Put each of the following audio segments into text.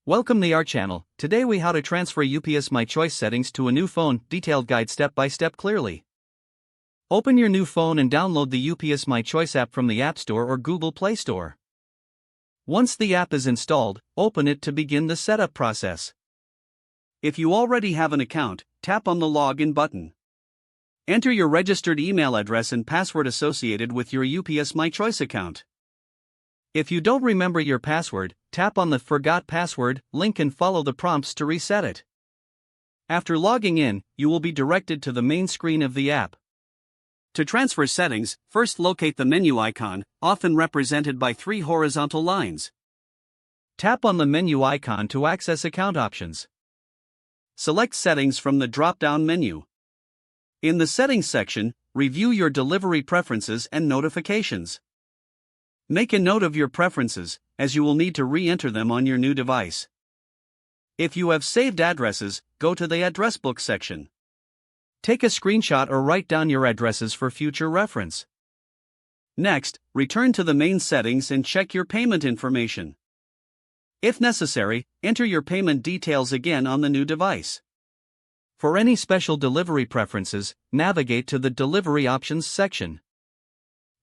Welcome to our channel. Today we how to transfer UPS My Choice settings to a new phone, detailed guide step by step clearly. Open your new phone and download the UPS My Choice app from the App Store or Google Play Store. Once the app is installed, open it to begin the setup process. If you already have an account, tap on the Login button. Enter your registered email address and password associated with your UPS My Choice account. If you don't remember your password, tap on the Forgot Password link and follow the prompts to reset it. After logging in, you will be directed to the main screen of the app. To transfer settings, first locate the menu icon, often represented by three horizontal lines. Tap on the menu icon to access account options. Select Settings from the drop-down menu. In the Settings section, review your delivery preferences and notifications. Make a note of your preferences, as you will need to re-enter them on your new device. If you have saved addresses, go to the Address Book section. Take a screenshot or write down your addresses for future reference. Next, return to the main settings and check your payment information. If necessary, enter your payment details again on the new device. For any special delivery preferences, navigate to the Delivery Options section.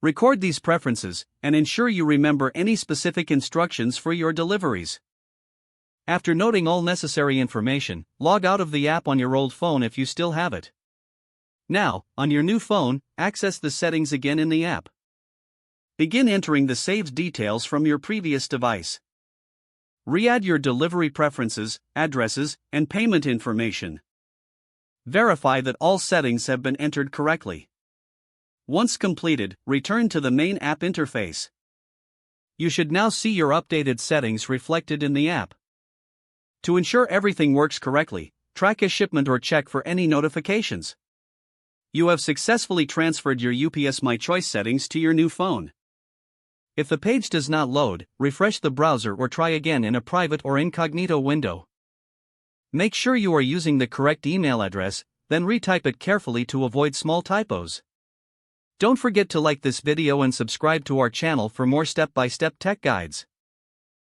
Record these preferences, and ensure you remember any specific instructions for your deliveries. After noting all necessary information, log out of the app on your old phone if you still have it. Now, on your new phone, access the settings again in the app. Begin entering the saved details from your previous device. Re-add your delivery preferences, addresses, and payment information. Verify that all settings have been entered correctly. Once completed, return to the main app interface. You should now see your updated settings reflected in the app. To ensure everything works correctly, track a shipment or check for any notifications. You have successfully transferred your UPS My Choice settings to your new phone. If the page does not load, refresh the browser or try again in a private or incognito window. Make sure you are using the correct email address, then retype it carefully to avoid small typos. Don't forget to like this video and subscribe to our channel for more step-by-step tech guides.